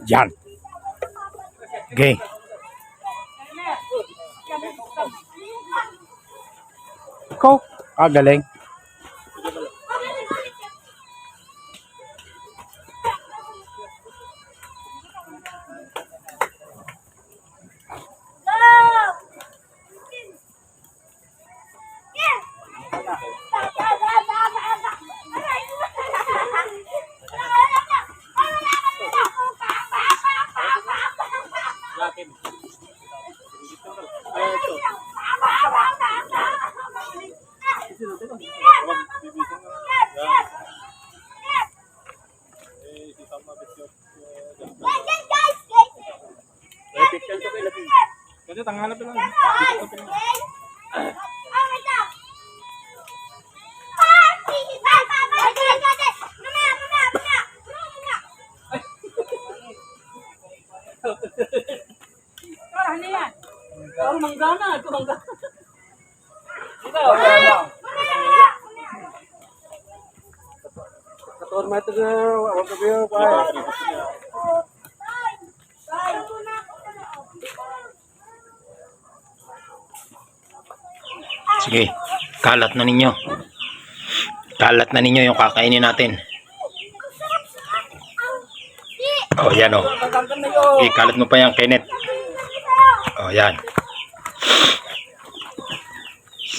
Yan. Okay. Ikaw, galing. Kasi tanghanap lang. Ano yan? Pero manggana, ito manggana. Ito na, wag ka biyo pa. Sige, kalat na ninyo. Kalat na ninyo yung kakainin natin. Oh, yan oh. Okay, kalat mo pa yan, Kenneth. Oh, yan.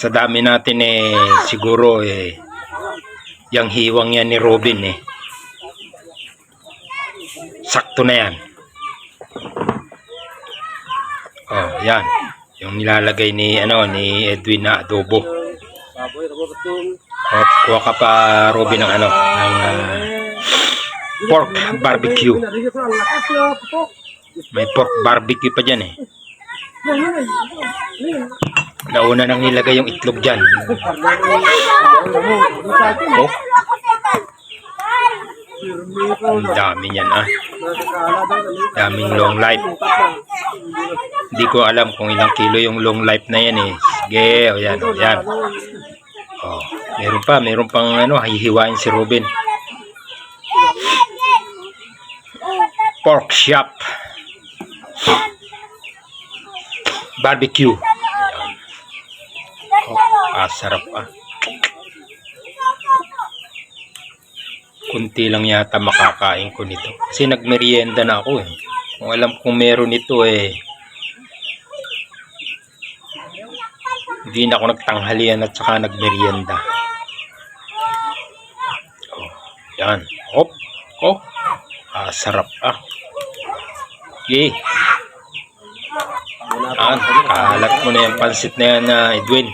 Sa dami natin siguro yung hiwang yan ni Robin sakto na yan. Oh, yan. Yung nilalagay ni Edwin na adobo. Oh, kuha ka pa, Robin, ng pork barbecue. May pork barbecue pa dyan Nauna nang nilagay yung itlog dyan. Oh. Ang dami niyan daming long life. Hindi ko alam kung ilang kilo yung long life na yan Sige, yan. Oh, meron pang hihiwain si Robin. Pork chop barbecue. Oh, sarap kunti lang yata makakain ko nito kasi nagmerienda na ako kung alam kong meron ito hindi na ako nagtanghalian at saka nagmerienda. Oh, yan. Sarap Okay. Kalat mo na yung pansit na yan Edwin.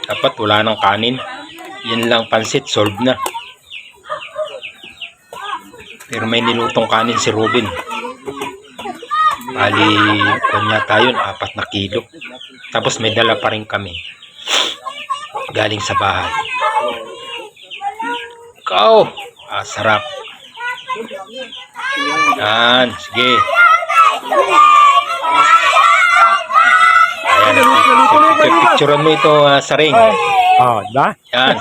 Dapat wala nang kanin. Yan lang pansit, solve na. Pero may nilutong kanin si Robin. Bali, kanya tayo 4 na kilo. Tapos may dala pa rin kami. Galing sa bahay. Ikaw! Sarap. Yan, sige. Ayan, picturean mo ito sa ring. Diba? Yan.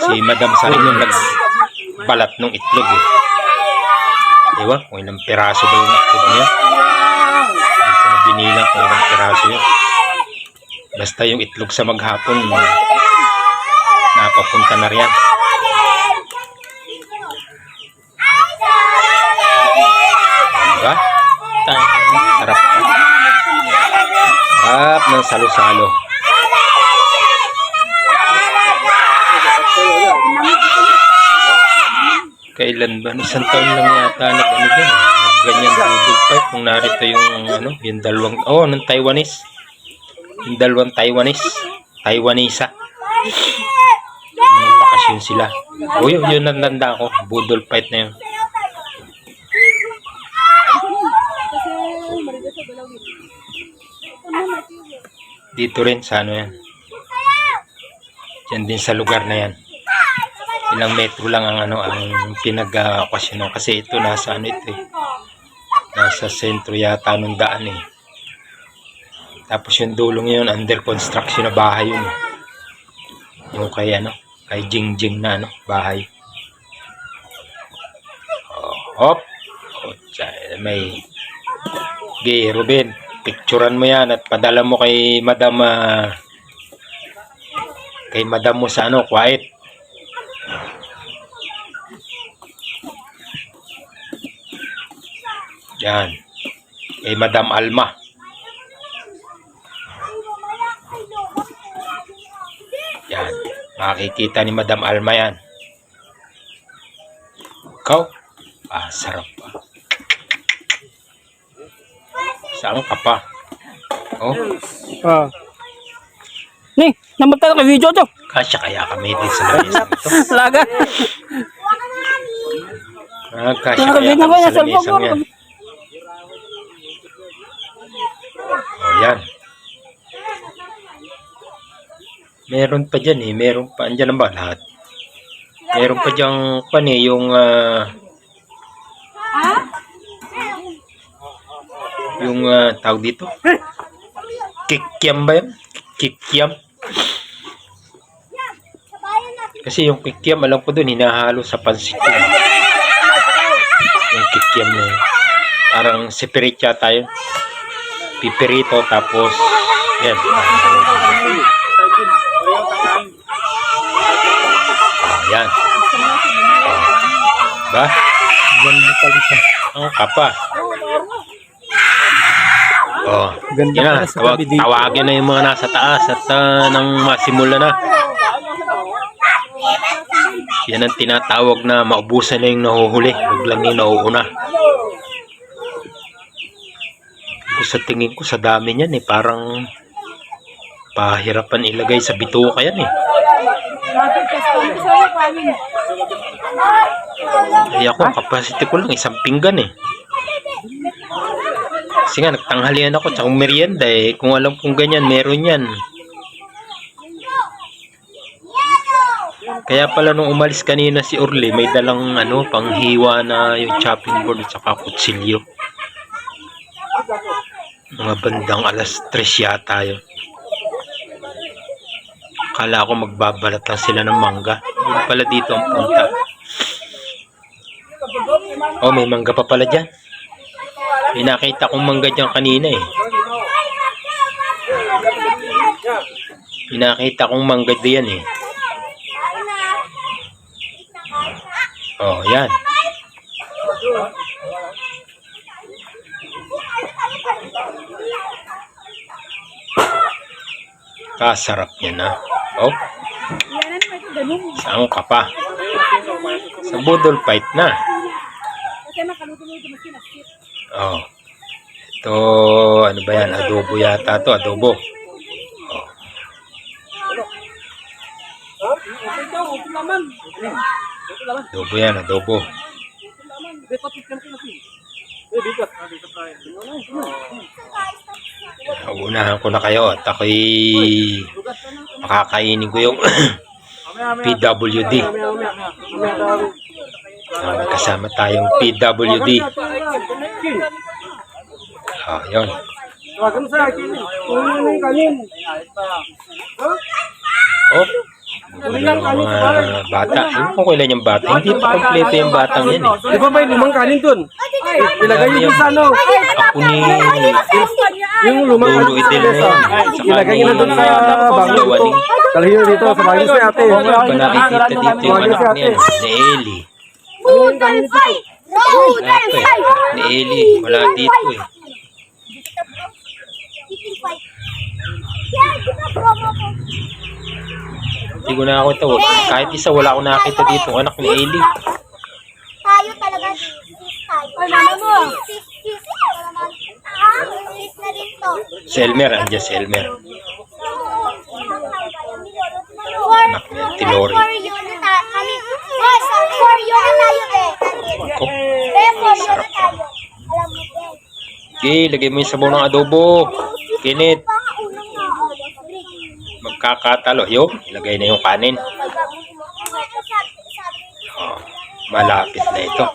Si Madam Saring yung nagbalat ng itlog Diba? Kung ilang piraso ba yung itlog niya. Hindi ko na binilang kung ilang piraso yun. Basta yung itlog sa maghapon napapunta na riyan. Diba? Sarap. Sarap ng salo-salo. Kailan ba? Isang taon lang yata nagganyan budol pa. Kung narito yung dalawang, ng Taiwanese. Yung dalawang Taiwanesa. Bakasyon sila. Yun nandanda ako. Budol fight na yun. Dito rin sa ano yan. Diyan din sa lugar na yan. Ilang metro lang ang ano ang pinag-okasyon kasi ito nasa ano ito eh. Nasa sentro yata nung daan eh. Tapos yung dulong yun under construction na bahay yun eh. Yung kay ano, kay Jingjing na ano, bahay. Hop. May Gay, Ruben, picturean mo yan at padala mo kay Madam mo sa ano, quiet. Yan. Kay Madam Alma. Yan. Makikita ni Madam Alma yan. Ikaw? Sarap pa. Saan ka pa? Oh, Ah. Ni, namatay ka video to. kasya kaya kami din sa lamesa ito. Laga. Kasya kaya kami sa lamesa yan. Oh, yan. Meron pa dyan eh. Meron pa. Andyan na ba lahat? Meron pa dyan yung tawag dito. Kikiam ba yan? Kikiam. Kasi yung kikiam, alam ko dun, hinahalo sa pansit yun. Yung kikiam na yun. Parang separate yata yun. Pipirito, tapos yan. Yan. Ba? Ganda pala siya. Ang kapa. Oh, Ganda yan na. pala sa tabi dito. Tawagin na yung mga nasa taas at nang masimula na. Yan ang tinatawag na maubusan na yung nahuhuli. Huwag lang yung nauuna. Sa tingin ko sa dami niyan eh. Parang pahirapan ilagay sa bituka yan eh. Kaya ako, capacity ko lang isang pinggan eh. Kasi nga, nagtanghalian ako tsaka merienda eh. Kung alam kong ganyan, meron yan. Kaya pala nung umalis kanina si Orly, may dalang ano, panghiwa na yung chopping board at saka kutsilyo. Mga bandang alas 3 yata yun. Akala ko magbabalat lang sila ng mangga. Yun pala dito ang punta. Oh, may mangga pa pala dyan. May nakita kong mangga dyan kanina eh. Pinakita kong mangga diyan eh. Oh, yan. Kasarap yan ha. Oh. Saan ka pa? Sa budol fight na. Oh. Ito, ano ba yan? Adobo yata to, adobo. Oh. Adobo yan, adobo. Unahan ko na kayo at ako'y makakainin ko yung PWD. Kasama tayong PWD. Oh, yun. Oh, yung mga bata. Yung kung kailan yung bata. Hindi pa kompleto yung batang yan eh. Di ba may 5 kanin dun? Ilagay nyo dun sa ano? Ako ni Yung lumang Lolo kanin Idel sa na yun. mesa. Ilagay nyo na dun sa bago dito. Kalahil dito sa bago si ate. Ba nakikita dito yung anak niya, ni Eli. Wala to eh. Ni Eli, wala dito eh. Hindi ko na ako ito. Kahit isa wala akong nakita dito. Anak ni Eli. Tayo talaga, sis tayo. Ay, sis naman. Sis na din to. Si Elmer, andyan si Elmer. Anak ni Auntie Lori. For you na tayo. For you na tayo eh. Ako. For you na tayo. Alam mo din. Okay, lagay mo yung sabaw ng adobo. Kinit. Pangaunang na. magkakatalo. Yo, ilagay na yung kanin. Oh, malapit na ito.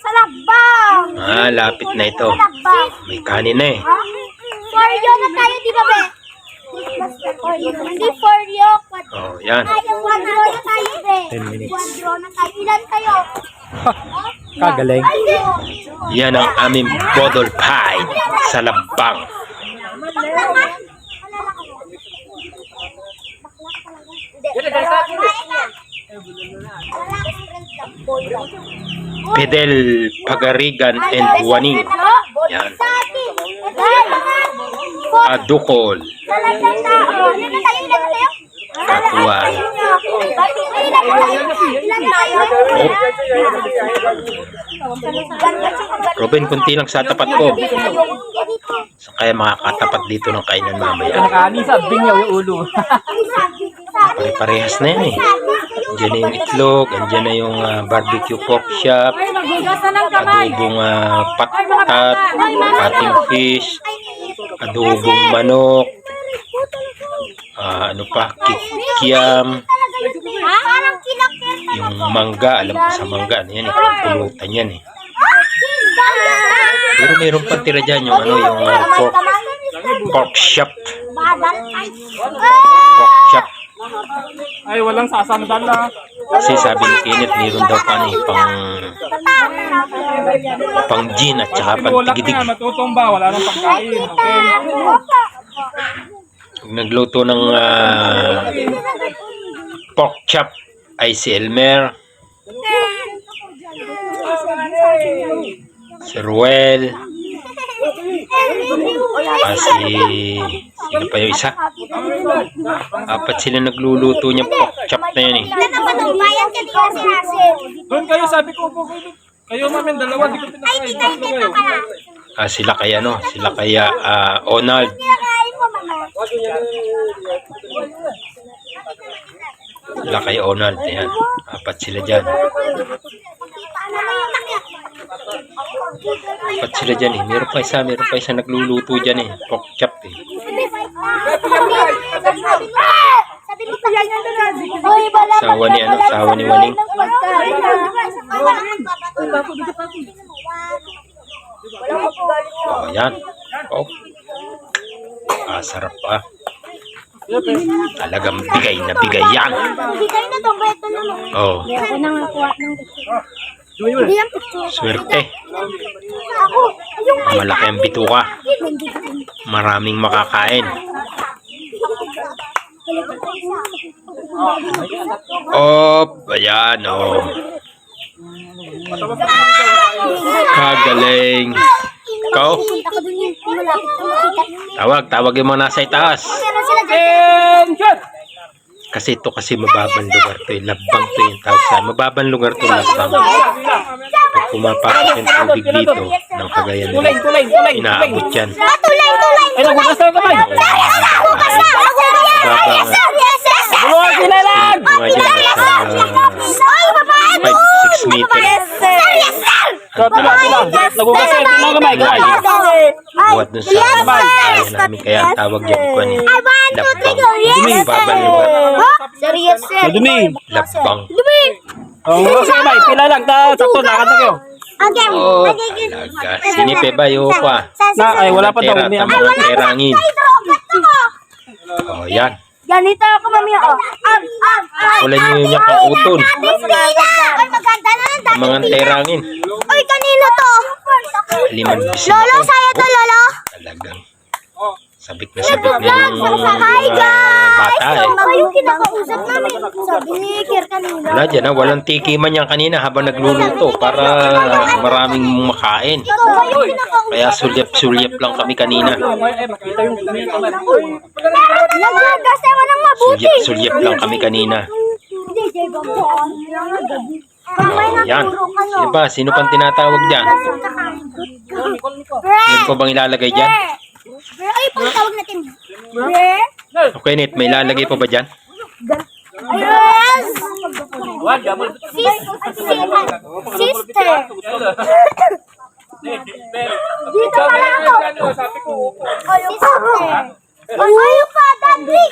Sa labang. Malapit na ito. May kanin na eh. Foryo na tayo, di ba, be? Hindi foryo. Oh, yan. Quadro na tayo, be. 10 minutes. Quadro na tayo. Ilan kayo? Kagaling. Yan ang aming bodol pie sa labang. Fidel Pagarigan and Waning. Yan. Adukol. Katuan. Robin, kunti lang sa tapat ko. So, kaya makakatapat dito ng kainan mamaya. Kanin sa binyaw yung ulo. Pare-parehas na yan eh. Andiyan na yung itlog, andiyan na yung barbecue pork chop, adobong patat, pating fish, adobong manok, ano pa, kikiam, yung mangga, alam ko sa mangga, ano yan eh, pulutan yan eh. Pero mayroon pang tira dyan yung ano, yung pork chop. Pork chop. Ay, walang sasandal na. Kasi sabi ni Kenneth, mayroon daw pa ano eh, pang gin at saka pang tigidig. Matutumba, wala nang pagkain. Okay. Nagluto ng pork chop ay si Elmer, si Ruel, sino pa yung isa? Apat sila nagluluto niya pork chop na yan eh. Doon kayo, sabi ko po kayo. Kayo mamin, dalawa, di ko pinakain. Sila kaya ano, sila kaya Onald, sila kaya Onald, yan. Apat sila dyan. Apat sila dyan eh. Meron pa isa nagluluto dyan eh. Pork chop eh. Sawa ni ano, sawa ni Waning. Oh, yan. Oh. Sarap pa. Talagang bigay na bigay yan. Bigay na to, beto na mo. Oh, Ako nang nakuha ng Hindi yung picture. swerte. Ako, yung Malaki ang bituka. Maraming makakain. Oh, ayan oh. Kagaling. Ikaw? Tawag yung mga nasa itaas. Kasi ito kasi mababang lugar to eh. Labang to yung tawag sa mababang lugar to, labang. Pag pumapasok yung tubig dito ng Cagayan de Oro, inaabot yan. Ay, nagugas na yung kamay. Babang Buwan sila lang! mga dyan nasa 5-6 meters. Tila. Nagugas na yung kamay. Buwat dun sa kaya namin, kaya ang tawag yan ko ni labang. Mababang lugar. Madumi. Labang. Ang gugas na kamay. Pila lang. Sakto, nakanta kayo. Okay. Oh, talaga. Sinipe ba yung pa? Ay, wala pa daw. Ang mga terangin. Oh, yan. Ganito ako, mami. Wala nyo niya kang uton. Ay, maganda na lang. Ang mga terangin. Uy, kanino to? Liman bisin Lolo, ako. sa'yo to, Lolo. Talagang sabik na yung Hi, guys! bata eh. Ako yung kinakausap namin. Sabi ni Kir kanina. Wala dyan ha. Walang tikiman yan kanina habang nagluluto para maraming makain. Ikaw ba yung kinakausap? Kaya sulyap-sulyap lang kami kanina. Nagagas naman ng mabuti. Sulyap-sulyap lang kami kanina. DJ Bambon. Oh, yan. Sino ba? Sino pang tinatawag dyan? Sino ko bang ilalagay dyan? Ay, pagtawag natin. Bre? Okay, Nate. May ilalagay pa ba dyan? Yes! Sister. Dito pala ako. Sister. Ayaw pa, daddy.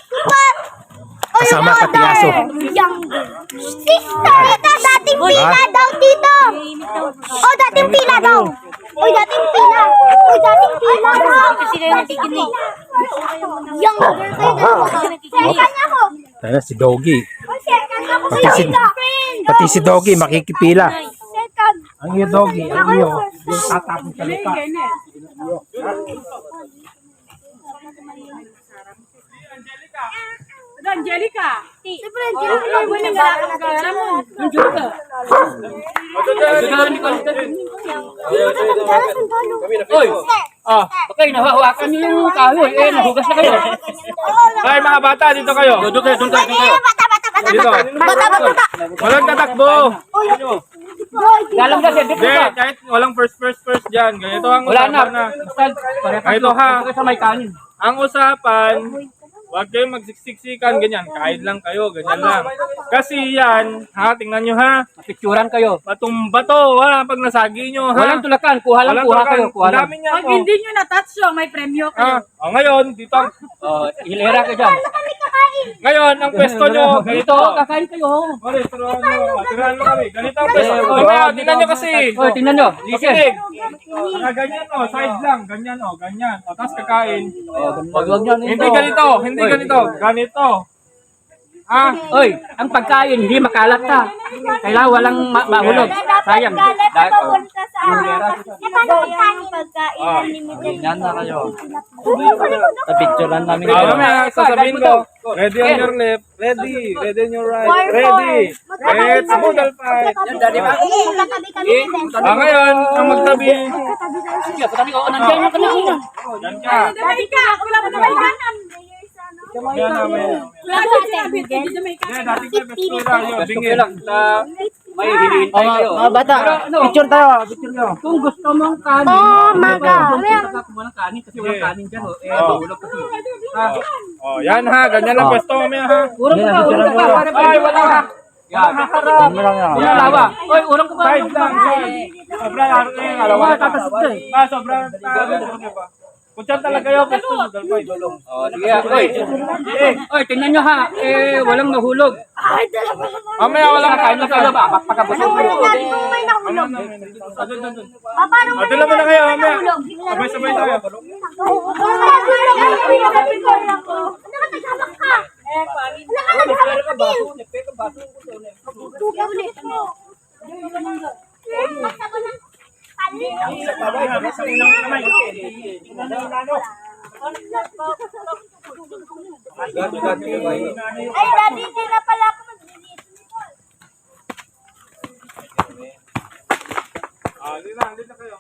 Tita, dating pila daw, Tito. Oh, dating pila daw. Uy, dating pila. Uy, dating pila daw. Sila yung nakikinig. Yung girl kayo na second ako. Ayan, si Doggy. Second ako. Pati si Doggy makikipila. Second. Ang iyo Doggy, ang iyo. Yung tatapong sa lupa. Angelica. Siyempre, Angelica. Oy! Okay, nahahawakan niyo yung kahoy. Nahugas na kayo. Ay, mga bata, dito kayo. Doon kayo. Bata. Walang tatakbo. Galang kasi, Hindi, kahit walang first dyan. Ganito ang usapan na. Ganito ha. sa may kanin. Ang usapan, huwag kayong magsiksiksikan, ganyan. Kahit lang kayo, ganyan lang. Kasi yan, ha, tingnan nyo ha. Picturean kayo. Patumba to, wala pag nasagi nyo ha. Walang tulakan, kuha lang, kuha kayo. Kuha lang. Dami niya Pag to. hindi nyo na-touch yung may premyo Ah, kayo. ngayon, dito. Hilera ka dyan. Ngayon, ang pwesto nyo, ganito. Ito, kakain kayo. Mali, tirahan mo kami. Ganito ang pwesto. Mamaya, tingnan nyo kasi. Oy, tingnan nyo. Listen. Makinig. Ganyan o, side lang. Ganyan o, ganyan. O, tapos kakain. Wag nyo. Hindi ganito, hindi ganito. Ganito. Ah, Oy, ang pagkain, hindi makalat ta. Kailangan walang mahulog. Sayang. Dapat papunta sa paano yung pagkain limited? Yan na kayo. Picturean namin mamaya, sasabihin ko. Ready on your left. Ready. Ready on your right. Ready. Let's model fight. Magkatabi kami din. Ngayon, ang magtabi. Sige, patabi ko. Nandiyan yung kanina. Yan ka. Jamaica! Wala mo na may kanan! Yan namin. Wala mo sinabi. Hindi Jamaica. Yan, dating may pestura. Yun, bingin. lang na may hinihintay kayo. Mga bata, picture tayo. Picture nyo. Kung gusto mong kanin, Oh, maga. kumuha ng kanin kasi walang kanin dyan. Mahulog kasi. Oh, yan ha. Ganyan lang pwesto mamaya ha. Urang ka ba? Urang ka ba? Ay, wala ha. Yan. Ano lang yan. Yan, lawa. Oy, urang ka ba? Side lang, side. Sobrang araw na yung alawa. Sobrang Kutyan talaga kayo, pwesto mo. Dalpay, dolong. Sige, oy. Oy, tingnan nyo ha. Walang nahulog. Mamaya wala ka kain na Kaya kayo. ba? Pagkabusin mo. May nahulog. Paano Ate lang na kayo, mamaya. Sabay-sabay tayo. Nakatagabak ka. Nakatagabak ka din. Ulit mo. Ay, dati hindi na pala ako mag-delete. Hindi na kayo.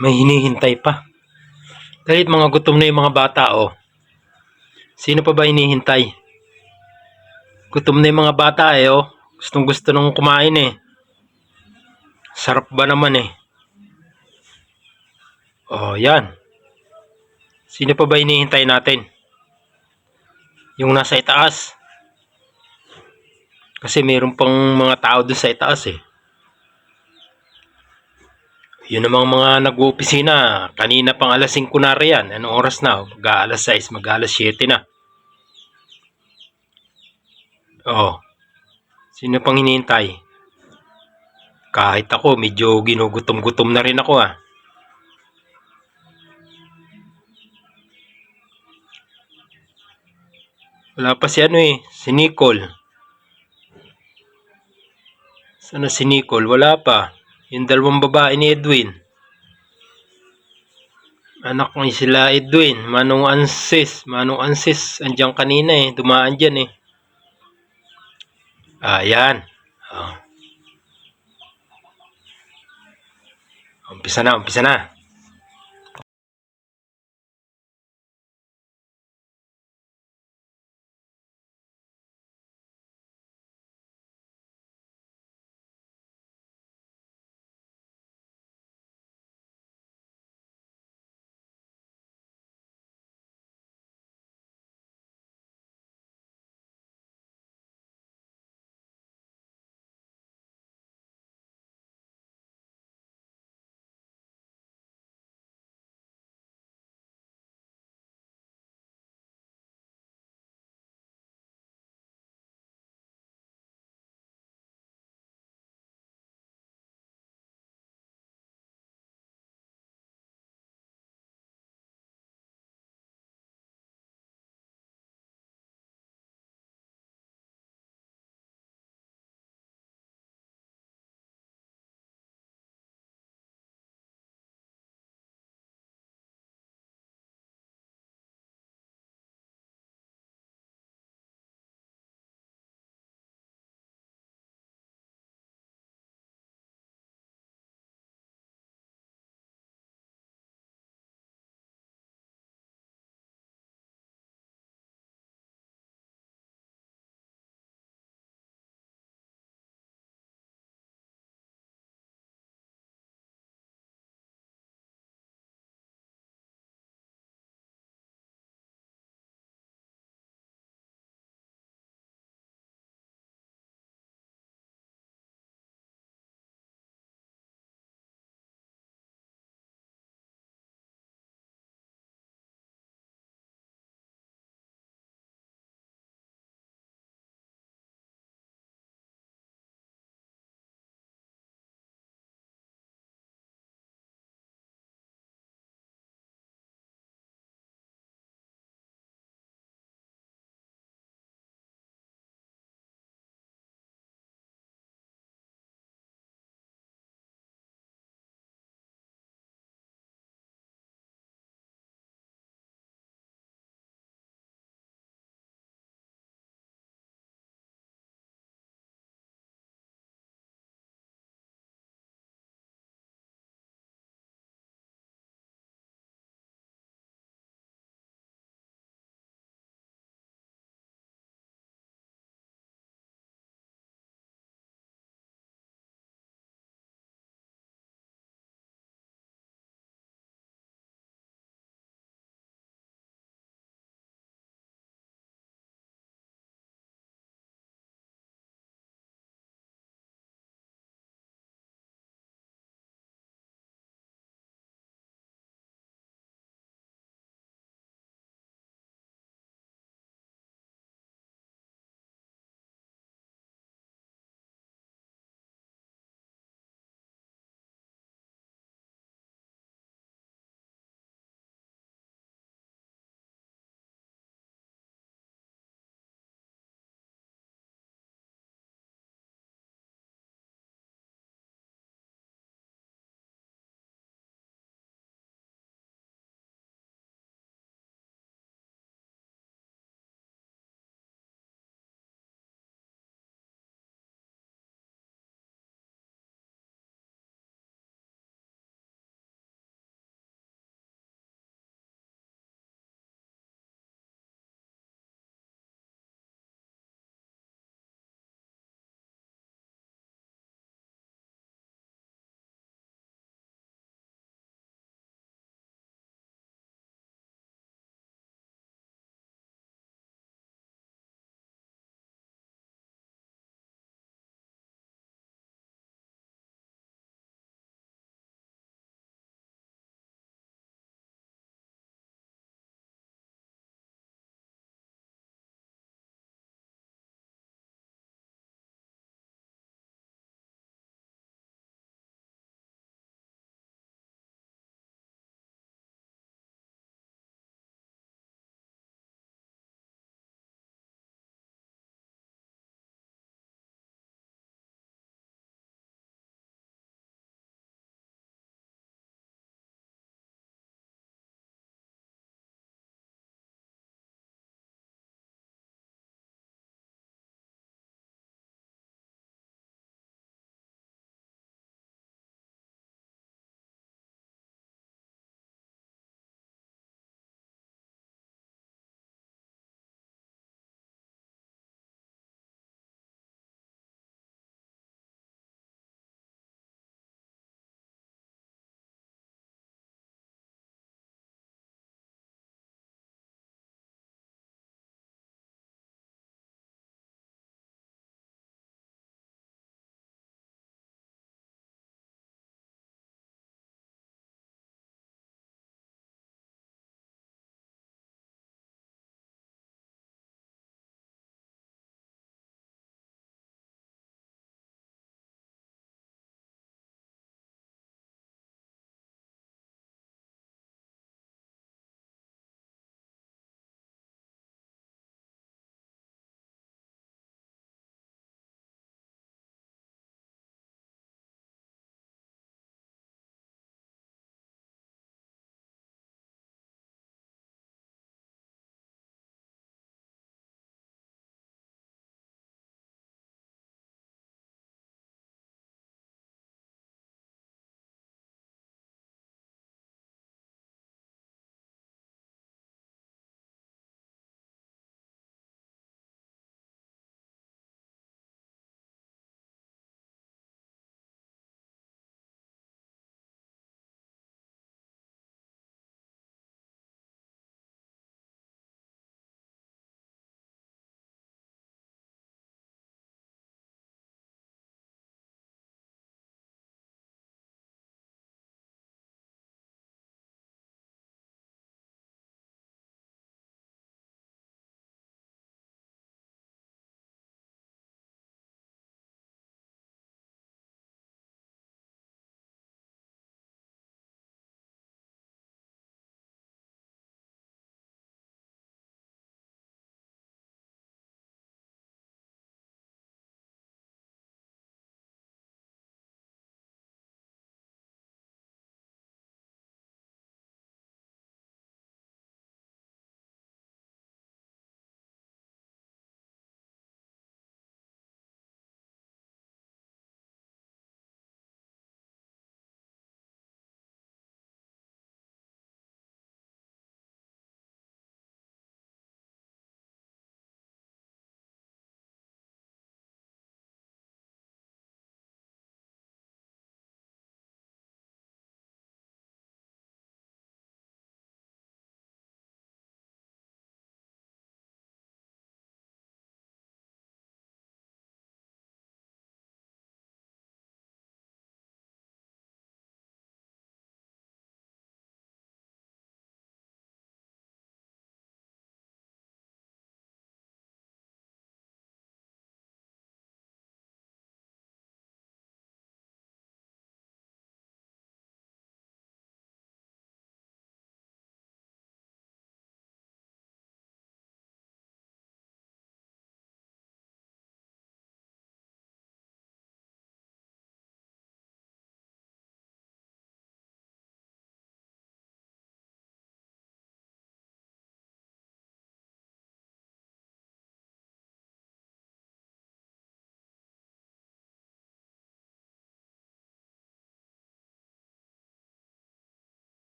May hinihintay pa. Kahit mga gutom na yung mga bata, oh. Sino pa ba hinihintay? Gutom na yung mga bata, eh, oh. Gustong gusto nung kumain, eh. Sarap ba naman, eh. Oh, yan. Sino pa ba hinihintay natin? Yung nasa itaas. Kasi mayroon pang mga tao doon sa itaas, eh. Yun namang mga nag-uopisina. Kanina pang alas 5 na riyan. Anong oras na? Mag-aalas 6, mag-aalas 7 na. Oh. Sino pang hinihintay? Kahit ako, medyo ginugutom-gutom na rin ako, ah. Wala pa si ano, eh. Si Nicole. Sana si Nicole? Wala pa. Yung dalawang babae ni Edwin. Anak ni sila Edwin. Manong Ansis. Manong Ansis. Andiyan kanina, eh. Dumaan dyan, eh. Ayan. Oh. Umpisa na, umpisa na.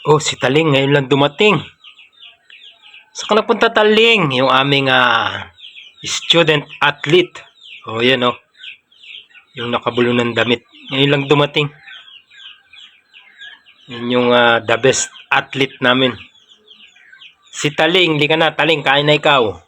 Oh, si Taling ngayon lang dumating. Saan ka napunta, Taling? Yung aming student athlete. Oh, yan oh. Yung nakabulo ng damit. Ngayon lang dumating. Yun yung the best athlete namin. Si Taling, di ka na. Taling, kain na ikaw.